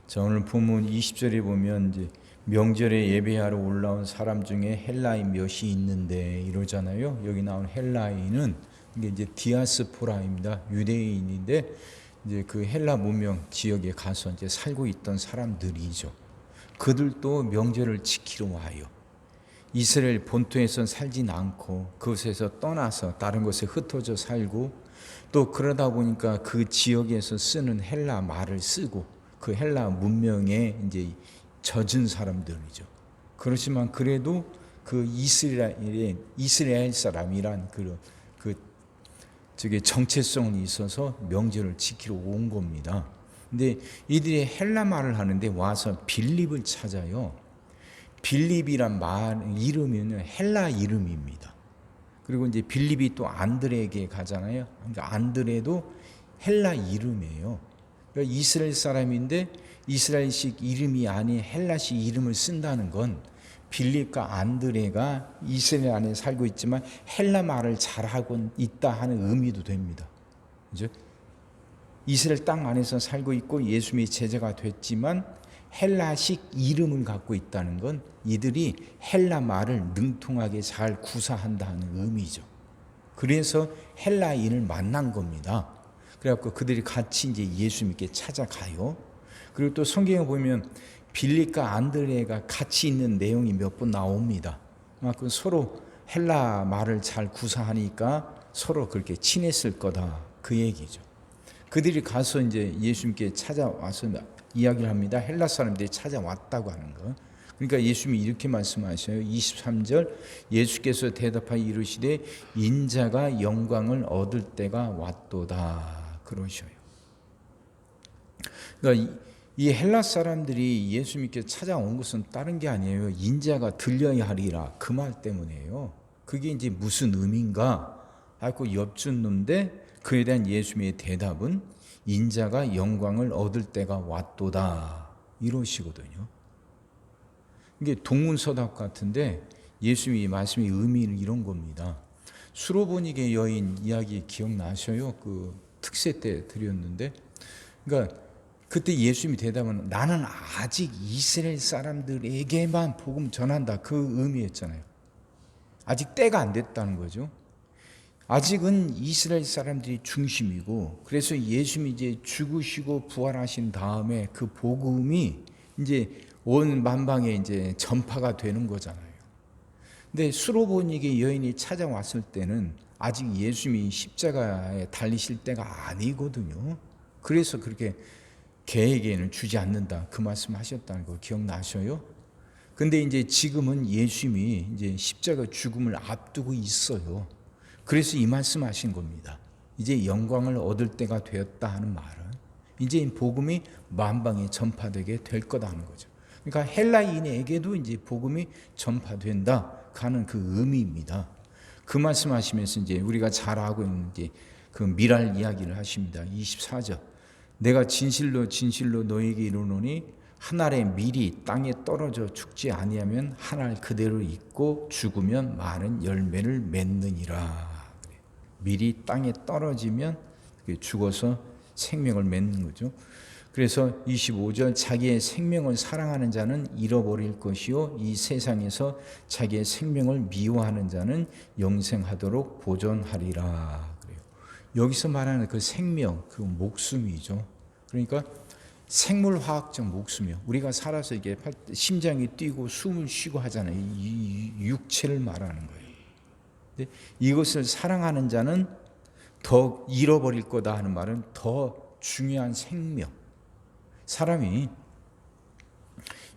자, 오늘 본문 20절에 보면 이제 명절에 예배하러 올라온 사람 중에 헬라인 몇이 있는데 이러잖아요. 여기 나온 헬라인은 이게 이제 디아스포라입니다. 유대인인데 이제 그 헬라 문명 지역에 가서 이제 살고 있던 사람들이죠. 그들도 명절을 지키러 와요. 이스라엘 본토에서 살진 않고 그곳에서 떠나서 다른 곳에 흩어져 살고, 또 그러다 보니까 그 지역에서 쓰는 헬라 말을 쓰고 그 헬라 문명에 이제 젖은 사람들이죠. 그렇지만 그래도 그 이스라엘 사람이란 그 저게 정체성이 있어서 명절을 지키러 온 겁니다. 근데 이들이 헬라 말을 하는데 와서 빌립을 찾아요. 빌립이란 말 이름은 헬라 이름입니다. 그리고 이제 빌립이 또 안드레에게 가잖아요. 그러니까 안드레도 헬라 이름이에요. 그러니까 이스라엘 사람인데 이스라엘식 이름이 아닌 헬라식 이름을 쓴다는 건 빌립과 안드레가 이스라엘 안에 살고 있지만 헬라 말을 잘하고 있다 하는 의미도 됩니다. 그죠? 이스라엘 땅 안에서 살고 있고 예수님이 제자가 됐지만 헬라식 이름을 갖고 있다는 건 이들이 헬라 말을 능통하게 잘 구사한다는 의미죠. 그래서 헬라인을 만난 겁니다. 그래갖고 그들이 같이 이제 예수님께 찾아가요. 그리고 또 성경에 보면 빌립과 안드레가 같이 있는 내용이 몇 번 나옵니다. 그만큼 서로 헬라 말을 잘 구사하니까 서로 그렇게 친했을 거다, 그 얘기죠. 그들이 가서 이제 예수님께 찾아와서 이야기를 합니다. 헬라 사람들이 찾아왔다고 하는 거. 그러니까 예수님이 이렇게 말씀하셔요. 23절, 예수께서 대답하여 이르시되 인자가 영광을 얻을 때가 왔도다 그러셔요. 그러니까 이 헬라 사람들이 예수님께 찾아온 것은 다른 게 아니에요. 인자가 들려야 하리라, 그 말 때문에요. 그게 이제 무슨 의미인가 하고 엿듣는데 그에 대한 예수님의 대답은 인자가 영광을 얻을 때가 왔도다 이러시거든요. 이게 동문서답 같은데 예수님이 말씀의 의미는 이런 겁니다. 수로보니게 여인 이야기 기억나셔요? 그 특세 때 드렸는데, 그러니까 그때 예수님이 대답은 나는 아직 이스라엘 사람들에게만 복음 전한다, 그 의미였잖아요. 아직 때가 안 됐다는 거죠. 아직은 이스라엘 사람들이 중심이고, 그래서 예수님이 이제 죽으시고 부활하신 다음에 그 복음이 이제 온 만방에 이제 전파가 되는 거잖아요. 근데 수로보니게 여인이 찾아왔을 때는 아직 예수님이 십자가에 달리실 때가 아니거든요. 그래서 그렇게 개에게는 주지 않는다, 그 말씀하셨다는 거 기억나셔요? 근데 이제 지금은 예수님이 이제 십자가 죽음을 앞두고 있어요. 그래서 이 말씀하신 겁니다. 이제 영광을 얻을 때가 되었다 하는 말은 이제 이 복음이 만방에 전파되게 될 거다 하는 거죠. 그러니까 헬라인에게도 이제 복음이 전파된다 하는 그 의미입니다. 그 말씀하시면서 이제 우리가 잘 알고 있는 이제 그 미랄 이야기를 하십니다. 24절. 내가 진실로 진실로 너에게 이르노니 한 알의 밀이 땅에 떨어져 죽지 아니하면 한 알 그대로 있고 죽으면 많은 열매를 맺느니라. 밀이 땅에 떨어지면 죽어서 생명을 맺는 거죠. 그래서 25절, 자기의 생명을 사랑하는 자는 잃어버릴 것이요 이 세상에서 자기의 생명을 미워하는 자는 영생하도록 보존하리라. 그래요. 여기서 말하는 그 생명, 그 목숨이죠. 그러니까 생물화학적 목숨이요. 우리가 살아서 이게 심장이 뛰고 숨을 쉬고 하잖아요. 이 육체를 말하는 거예요. 근데 이것을 사랑하는 자는 더 잃어버릴 거다 하는 말은 더 중요한 생명. 사람이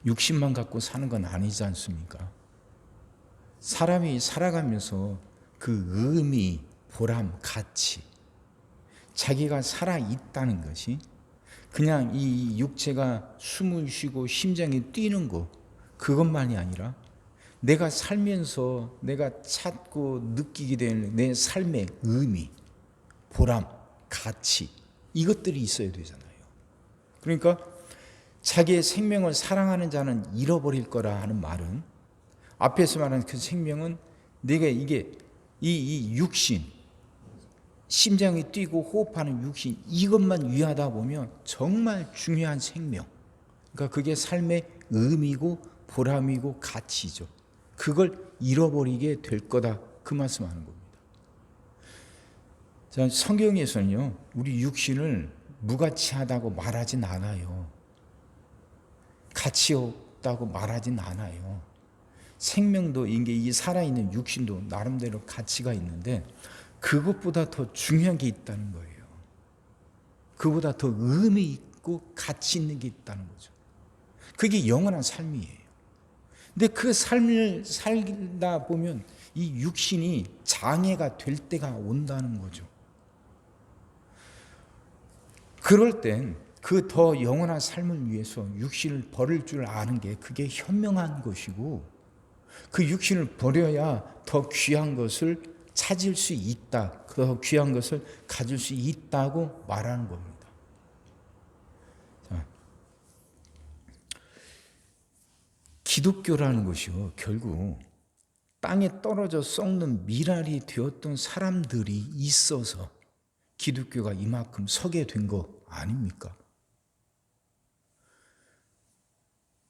육신만 갖고 사는 건 아니지 않습니까? 사람이 살아가면서 그 의미, 보람, 가치, 자기가 살아있다는 것이 그냥 이 육체가 숨을 쉬고 심장이 뛰는 거, 그것만이 아니라 내가 살면서 내가 찾고 느끼게 되는 내 삶의 의미, 보람, 가치, 이것들이 있어야 되잖아요. 그러니까 자기의 생명을 사랑하는 자는 잃어버릴 거라 하는 말은 앞에서 말하는 그 생명은 내가 이게 이 육신, 심장이 뛰고 호흡하는 육신, 이것만 위하다 보면 정말 중요한 생명, 그러니까 그게 삶의 의미고 보람이고 가치죠. 그걸 잃어버리게 될 거다. 그 말씀하는 겁니다. 자, 성경에서는요, 우리 육신을 무가치하다고 말하진 않아요. 가치 없다고 말하진 않아요. 생명도 이게 이 살아있는 육신도 나름대로 가치가 있는데 그것보다 더 중요한 게 있다는 거예요. 그보다 더 의미 있고 가치 있는 게 있다는 거죠. 그게 영원한 삶이에요. 근데 그 삶을 살다 보면 이 육신이 장애가 될 때가 온다는 거죠. 그럴 땐 그 더 영원한 삶을 위해서 육신을 버릴 줄 아는 게 그게 현명한 것이고, 그 육신을 버려야 더 귀한 것을 찾을 수 있다, 더 귀한 것을 가질 수 있다고 말하는 겁니다. 자, 기독교라는 것이요, 결국 땅에 떨어져 썩는 미랄이 되었던 사람들이 있어서 기독교가 이만큼 서게 된 거 아닙니까?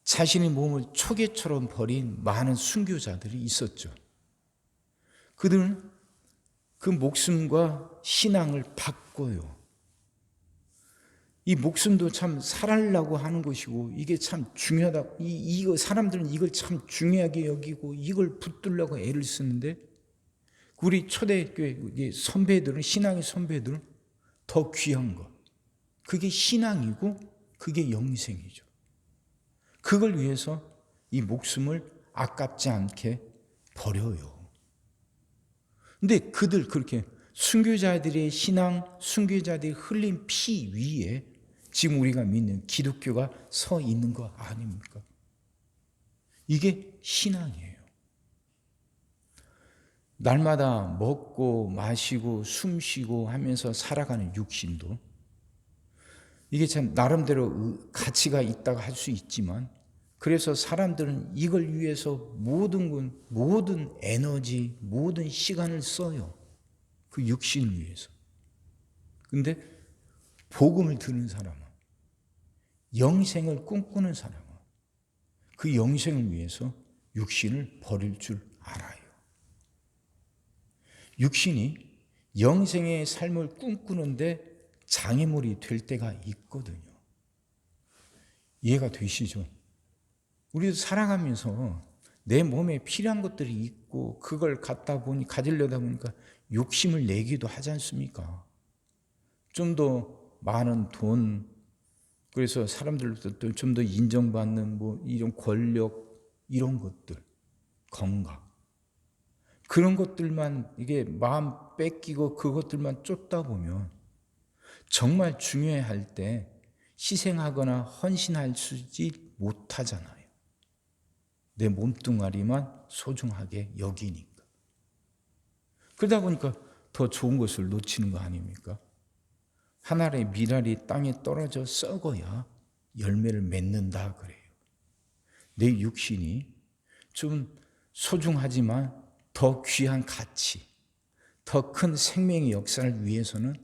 자신의 몸을 초계처럼 버린 많은 순교자들이 있었죠. 그들은 그 목숨과 신앙을 바꿔요. 이 목숨도 참 살아려고 하는 것이고 이게 참 중요하다. 이거 사람들은 이걸 참 중요하게 여기고 이걸 붙들려고 애를 쓰는데, 우리 초대교회 선배들은, 신앙의 선배들은 더 귀한 것, 그게 신앙이고 그게 영생이죠. 그걸 위해서 이 목숨을 아깝지 않게 버려요. 근데 그들 그렇게 순교자들의 신앙, 순교자들이 흘린 피 위에 지금 우리가 믿는 기독교가 서 있는 거 아닙니까? 이게 신앙이에요. 날마다 먹고 마시고 숨쉬고 하면서 살아가는 육신도 이게 참 나름대로 가치가 있다고 할 수 있지만, 그래서 사람들은 이걸 위해서 모든 에너지, 모든 시간을 써요. 그 육신을 위해서. 근데 복음을 듣는 사람은, 영생을 꿈꾸는 사람은 그 영생을 위해서 육신을 버릴 줄 알아요. 육신이 영생의 삶을 꿈꾸는데 장애물이 될 때가 있거든요. 이해가 되시죠? 우리도 살아가면서 내 몸에 필요한 것들이 있고 그걸 가지려다 보니까 욕심을 내기도 하지 않습니까? 좀 더 많은 돈, 그래서 사람들로부터 좀 더 인정받는 이런 권력, 이런 것들, 건강, 그런 것들만 이게 마음 뺏기고 그것들만 쫓다 보면 정말 중요할 때 희생하거나 헌신하지 못하잖아요. 내 몸뚱아리만 소중하게 여기니까. 그러다 보니까 더 좋은 것을 놓치는 거 아닙니까? 하늘의 미랄이 땅에 떨어져 썩어야 열매를 맺는다 그래요. 내 육신이 좀 소중하지만 더 귀한 가치, 더 큰 생명의 역사를 위해서는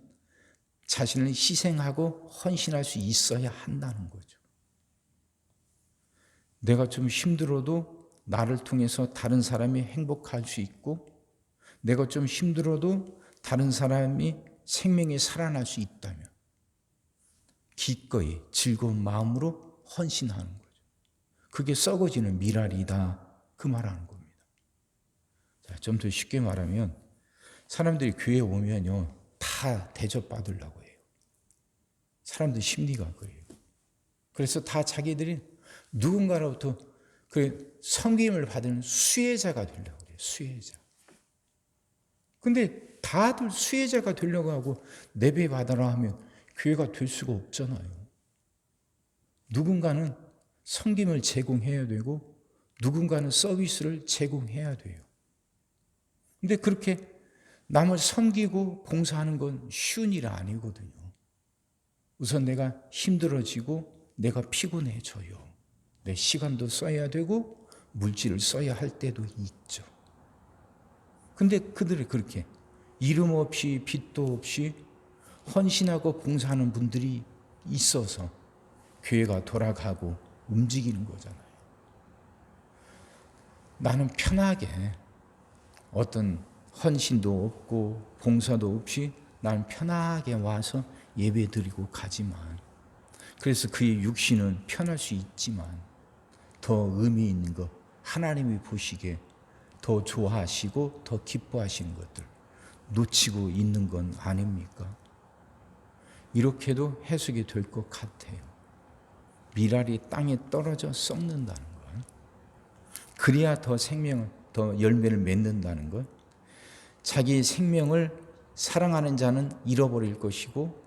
자신을 희생하고 헌신할 수 있어야 한다는 거죠. 내가 좀 힘들어도 나를 통해서 다른 사람이 행복할 수 있고, 내가 좀 힘들어도 다른 사람이 생명이 살아날 수 있다면 기꺼이 즐거운 마음으로 헌신하는 거죠. 그게 썩어지는 미랄이다, 그 말하는 겁니다. 좀 더 쉽게 말하면 사람들이 교회에 오면요, 다 대접받으려고 해요. 사람들 심리가 그래요. 그래서 다 자기들이 누군가로부터 그 섬김을 받은 수혜자가 되려고 그래요. 수혜자. 근데 다들 수혜자가 되려고 하고 예배 받아라 하면 교회가 될 수가 없잖아요. 누군가는 섬김을 제공해야 되고 누군가는 서비스를 제공해야 돼요. 근데 그렇게 남을 섬기고 봉사하는 건 쉬운 일 아니거든요. 우선 내가 힘들어지고 내가 피곤해져요. 내 시간도 써야 되고 물질을 써야 할 때도 있죠. 근데 그들이 그렇게 이름 없이 빚도 없이 헌신하고 봉사하는 분들이 있어서 교회가 돌아가고 움직이는 거잖아요. 나는 편하게 어떤 헌신도 없고 봉사도 없이 나는 편하게 와서 예배 드리고 가지만, 그래서 그의 육신은 편할 수 있지만 더 의미 있는 것, 하나님이 보시기에 더 좋아하시고 더 기뻐하시는 것들 놓치고 있는 건 아닙니까? 이렇게도 해석이 될 것 같아요. 밀알이 땅에 떨어져 썩는다는 것, 그래야 더 생명을, 더 열매를 맺는다는 것, 자기 생명을 사랑하는 자는 잃어버릴 것이고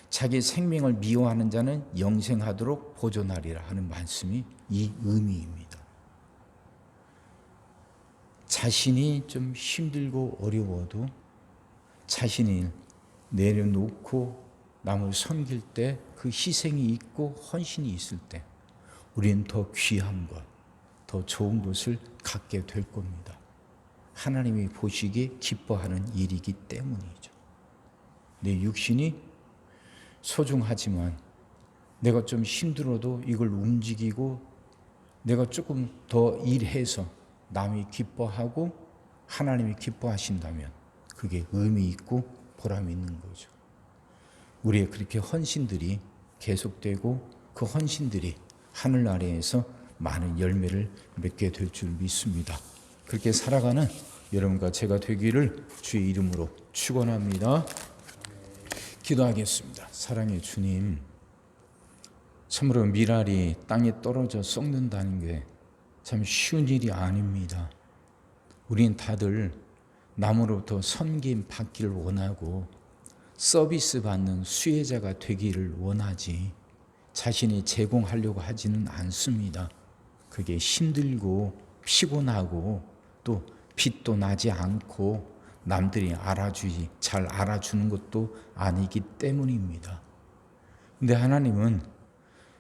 자기 생명을 미워하는 자는 영생하도록 보존하리라 하는 말씀이 이 의미입니다. 자신이 좀 힘들고 어려워도 자신이 내려놓고 남을 섬길 때 그 희생이 있고 헌신이 있을 때 우리는 더 귀한 것, 더 좋은 것을 갖게 될 겁니다. 하나님이 보시기에 기뻐하는 일이기 때문이죠. 내 육신이 소중하지만 내가 좀 힘들어도 이걸 움직이고 내가 조금 더 일해서 남이 기뻐하고 하나님이 기뻐하신다면 그게 의미 있고 보람 있는 거죠. 우리의 그렇게 헌신들이 계속되고 그 헌신들이 하늘 아래에서 많은 열매를 맺게 될 줄 믿습니다. 그렇게 살아가는 여러분과 제가 되기를 주의 이름으로 축원합니다. 기도하겠습니다. 사랑의 주님, 참으로 밀알이 땅에 떨어져 썩는다는 게 참 쉬운 일이 아닙니다. 우린 다들 남으로부터 섬김 받기를 원하고 서비스 받는 수혜자가 되기를 원하지 자신이 제공하려고 하지는 않습니다. 그게 힘들고 피곤하고 또 빛도 나지 않고 남들이 잘 알아주는 것도 아니기 때문입니다. 근데 하나님은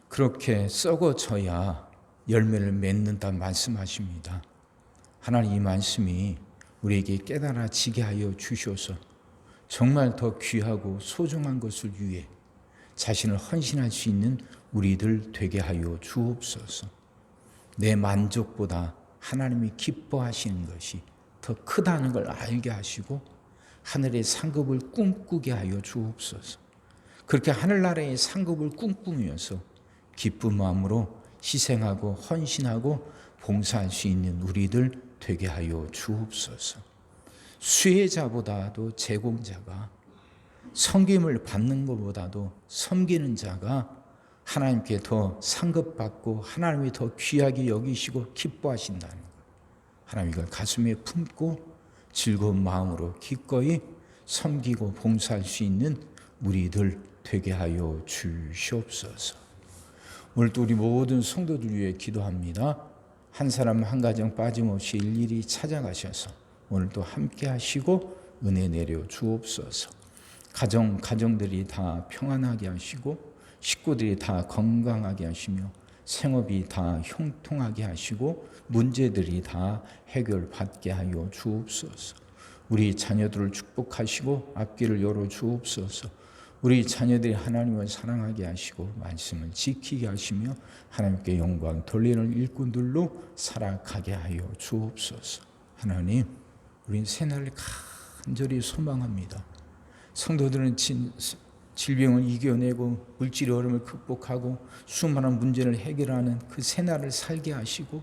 그렇게 썩어져야 열매를 맺는다 말씀하십니다. 하나님, 이 말씀이 우리에게 깨달아지게 하여 주셔서 정말 더 귀하고 소중한 것을 위해 자신을 헌신할 수 있는 우리들 되게 하여 주옵소서. 내 만족보다 하나님이 기뻐하시는 것이 더 크다는 걸 알게 하시고 하늘의 상급을 꿈꾸게 하여 주옵소서. 그렇게 하늘나라의 상급을 꿈꾸면서 기쁜 마음으로 희생하고 헌신하고 봉사할 수 있는 우리들 되게 하여 주옵소서. 수혜자보다도 제공자가, 섬김을 받는 것보다도 섬기는 자가 하나님께 더 상급받고 하나님이 더 귀하게 여기시고 기뻐하신다는 것, 하나님 이걸 가슴에 품고 즐거운 마음으로 기꺼이 섬기고 봉사할 수 있는 우리들 되게 하여 주시옵소서. 오늘도 우리 모든 성도들 위해 기도합니다. 한 사람 한 가정 빠짐없이 일일이 찾아가셔서 오늘도 함께 하시고 은혜 내려 주옵소서. 가정들이 다 평안하게 하시고 식구들이 다 건강하게 하시며 생업이 다 형통하게 하시고 문제들이 다 해결받게 하여 주옵소서. 우리 자녀들을 축복하시고 앞길을 열어 주옵소서. 우리 자녀들이 하나님을 사랑하게 하시고 말씀을 지키게 하시며 하나님께 영광 돌리는 일꾼들로 살아가게 하여 주옵소서. 하나님, 우린 새날을 간절히 소망합니다. 성도들은 질병을 이겨내고 물질의 어려움을 극복하고 수많은 문제를 해결하는 그 새날을 살게 하시고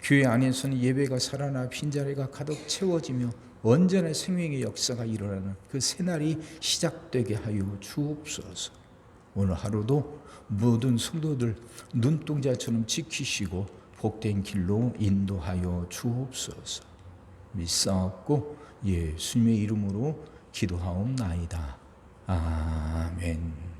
교회 안에서는 예배가 살아나 빈자리가 가득 채워지며 언제나 생명의 역사가 일어나는 그 새날이 시작되게 하여 주옵소서. 오늘 하루도 모든 성도들 눈동자처럼 지키시고 복된 길로 인도하여 주옵소서. 믿사옵고 예수님의 이름으로 기도하옵나이다. 아멘.